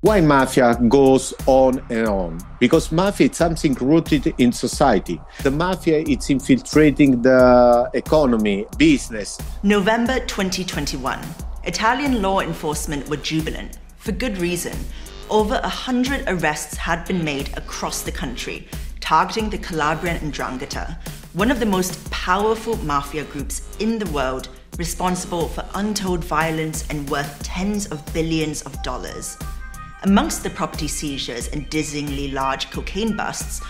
Why mafia goes on and on? Because mafia is something rooted in society. The mafia is infiltrating the economy, business. November 2021. Italian law enforcement were jubilant. For good reason. Over 100 arrests had been made across the country, targeting the Calabrian 'Ndrangheta, one of the most powerful mafia groups in the world, responsible for untold violence and worth tens of billions of dollars. Amongst the property seizures and dizzyingly large cocaine busts,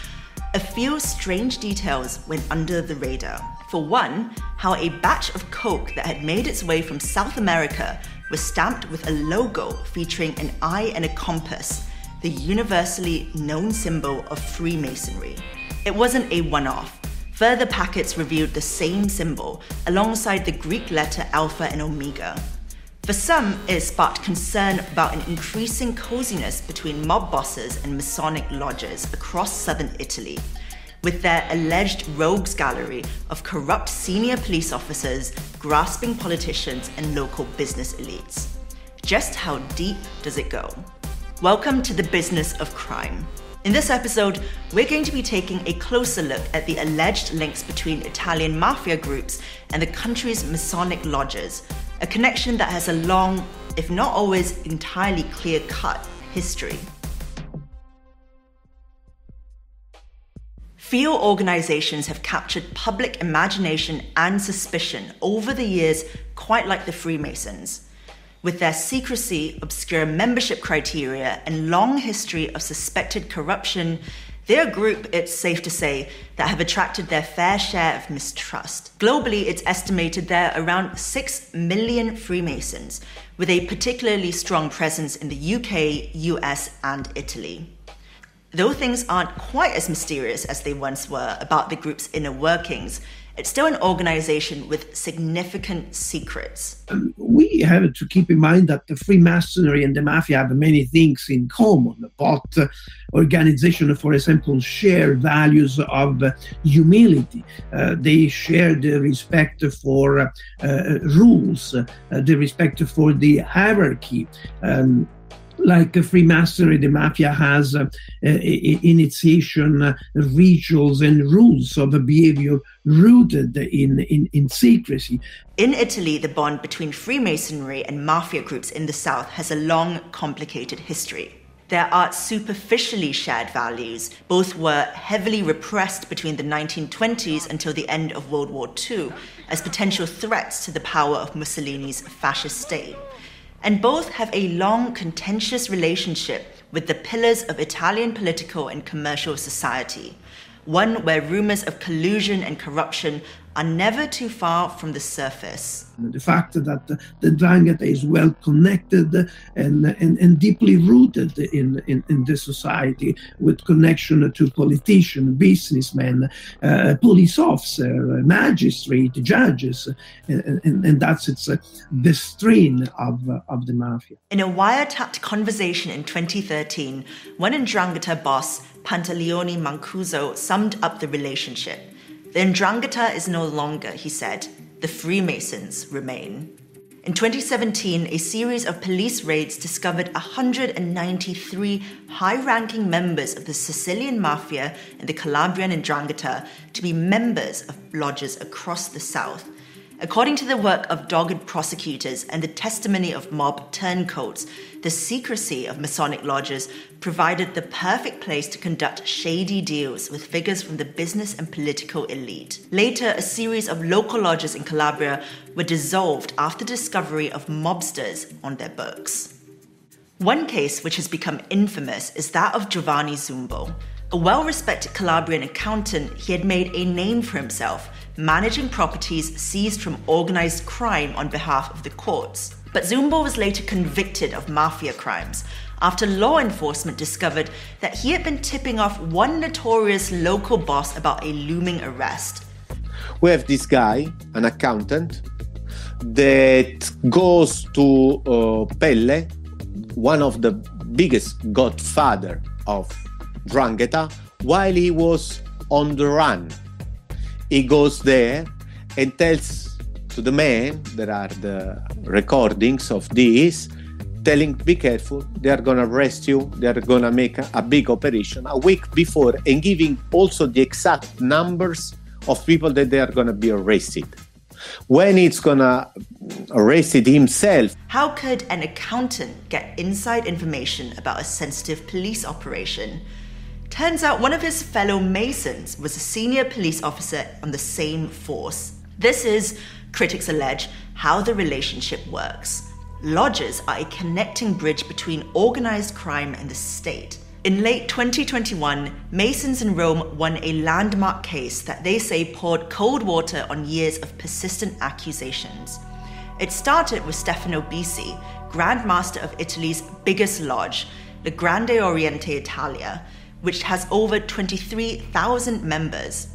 a few strange details went under the radar. For one, how a batch of coke that had made its way from South America was stamped with a logo featuring an eye and a compass, the universally known symbol of Freemasonry. It wasn't a one-off. Further packets revealed the same symbol, alongside the Greek letter Alpha and Omega. For some, it sparked concern about an increasing coziness between mob bosses and Masonic lodges across southern Italy, with their alleged rogues gallery of corrupt senior police officers, grasping politicians, and local business elites. Just how deep does it go? Welcome to the business of crime. In this episode, we're going to be taking a closer look at the alleged links between Italian mafia groups and the country's Masonic lodges, a connection that has a long, if not always entirely clear-cut, history. Few organizations have captured public imagination and suspicion over the years quite like the Freemasons. With their secrecy, obscure membership criteria, and long history of suspected corruption, they're a group, it's safe to say, that have attracted their fair share of mistrust. Globally, it's estimated there are around 6 million Freemasons, with a particularly strong presence in the UK, US, and Italy. Though things aren't quite as mysterious as they once were about the group's inner workings, it's still an organization with significant secrets. We have to keep in mind that the Freemasonry and the Mafia have many things in common. Both organizations, for example, share values of humility. They share the respect for rules, the respect for the hierarchy. Like the Freemasonry, the Mafia has initiation rituals and rules of behavior rooted in secrecy. In Italy, the bond between Freemasonry and Mafia groups in the south has a long, complicated history. There are superficially shared values. Both were heavily repressed between the 1920s until the end of World War II as potential threats to the power of Mussolini's fascist state. And both have a long, contentious relationship with the pillars of Italian political and commercial society, one where rumors of collusion and corruption are never too far from the surface. The fact that the 'Ndrangheta is well connected and deeply rooted in the society, with connection to politicians, businessmen, police officers, magistrates, judges, and that's the strain of the Mafia. In a wiretapped conversation in 2013, one 'Ndrangheta boss, Pantaleone Mancuso, summed up the relationship. The 'Ndrangheta is no longer, he said. The Freemasons remain. In 2017, a series of police raids discovered 193 high-ranking members of the Sicilian Mafia and the Calabrian 'Ndrangheta to be members of lodges across the south. According to the work of dogged prosecutors and the testimony of mob turncoats, the secrecy of Masonic lodges provided the perfect place to conduct shady deals with figures from the business and political elite. Later, a series of local lodges in Calabria were dissolved after discovery of mobsters on their books. One case which has become infamous is that of Giovanni Zumbo. A well-respected Calabrian accountant, he had made a name for himself, managing properties seized from organized crime on behalf of the courts. But Zumbo was later convicted of mafia crimes after law enforcement discovered that he had been tipping off one notorious local boss about a looming arrest. We have this guy, an accountant, that goes to Pelle, one of the biggest godfather of 'Ndrangheta, while he was on the run. He goes there and tells to the man, there are the recordings of this, telling, be careful, they are going to arrest you, they are going to make a big operation a week before, and giving also the exact numbers of people that they are going to be arrested. When it's going to arrest himself. How could an accountant get inside information about a sensitive police operation? Turns out one of his fellow Masons was a senior police officer on the same force. This is, critics allege, how the relationship works. Lodges are a connecting bridge between organized crime and the state. In late 2021, Masons in Rome won a landmark case that they say poured cold water on years of persistent accusations. It started with Stefano Bisi, Grand Master of Italy's biggest lodge, the Grande Oriente Italia, which has over 23,000 members.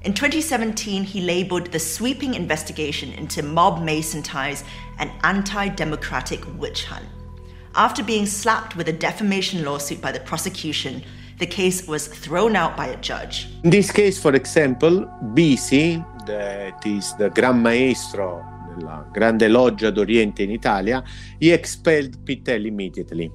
In 2017, he labeled the sweeping investigation into mob Mason ties an anti-democratic witch hunt. After being slapped with a defamation lawsuit by the prosecution, the case was thrown out by a judge. In this case, for example, Bisi, that is the Gran Maestro della Grande Loggia d'Oriente in Italia, he expelled Pittelli immediately.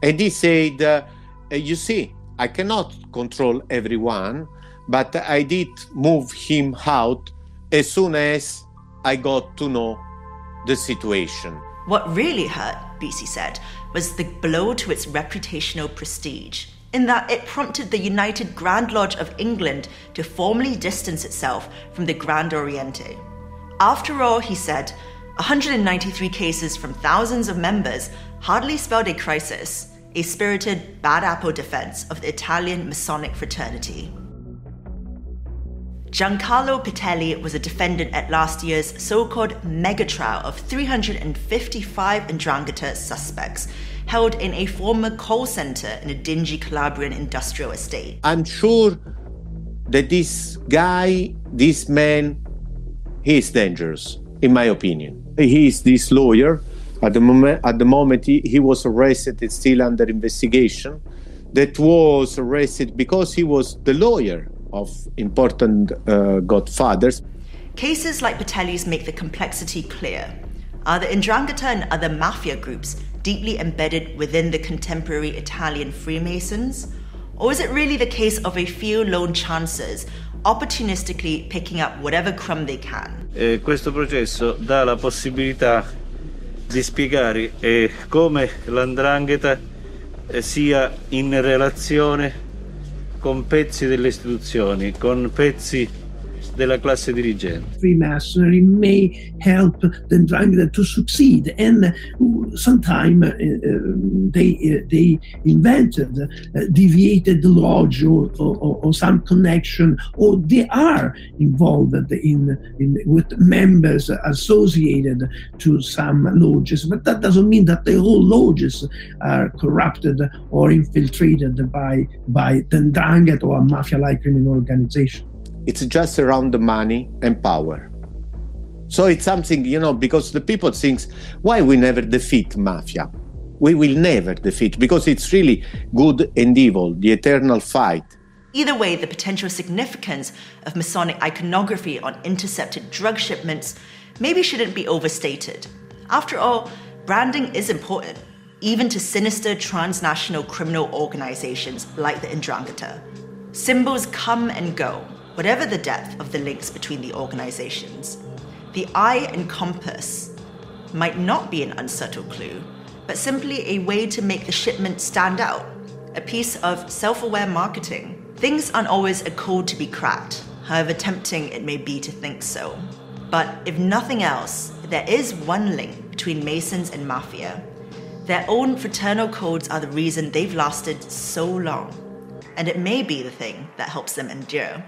And he said, you see, I cannot control everyone, but I did move him out as soon as I got to know the situation. What really hurt, Bisi said, was the blow to its reputational prestige, in that it prompted the United Grand Lodge of England to formally distance itself from the Grand Oriente. After all, he said, 193 cases from thousands of members hardly spelled a crisis, a spirited bad apple defense of the Italian Masonic fraternity. Giancarlo Pittelli was a defendant at last year's so-called mega trial of 355 'Ndrangheta suspects held in a former coal center in a dingy Calabrian industrial estate. I'm sure that this guy, this man, he is dangerous, in my opinion. He is this lawyer. At the moment he was arrested, it's still under investigation. That was arrested because he was the lawyer of important godfathers. Cases like Pittelli's make the complexity clear. Are the 'Ndrangheta and other Mafia groups deeply embedded within the contemporary Italian Freemasons? Or is it really the case of a few lone chancers opportunistically picking up whatever crumb they can? Questo processo dà la possibilità di spiegare come l''Ndrangheta sia in relazione con pezzi delle istituzioni, con pezzi della classe dirigente. Freemasonry may help the 'Ndrangheta to succeed, and sometime they invented deviated lodge or some connection, or they are involved with members associated to some lodges, but that doesn't mean that the whole lodges are corrupted or infiltrated by the 'Ndrangheta or a mafia-like criminal organization. It's just around the money and power. So it's something, because the people think, why we never defeat mafia? We will never defeat, because it's really good and evil, the eternal fight. Either way, the potential significance of Masonic iconography on intercepted drug shipments maybe shouldn't be overstated. After all, branding is important, even to sinister transnational criminal organizations like the 'Ndrangheta. Symbols come and go, whatever the depth of the links between the organizations. The eye and compass might not be an unsubtle clue, but simply a way to make the shipment stand out, a piece of self-aware marketing. Things aren't always a code to be cracked, however tempting it may be to think so. But if nothing else, there is one link between Masons and Mafia. Their own fraternal codes are the reason they've lasted so long, and it may be the thing that helps them endure.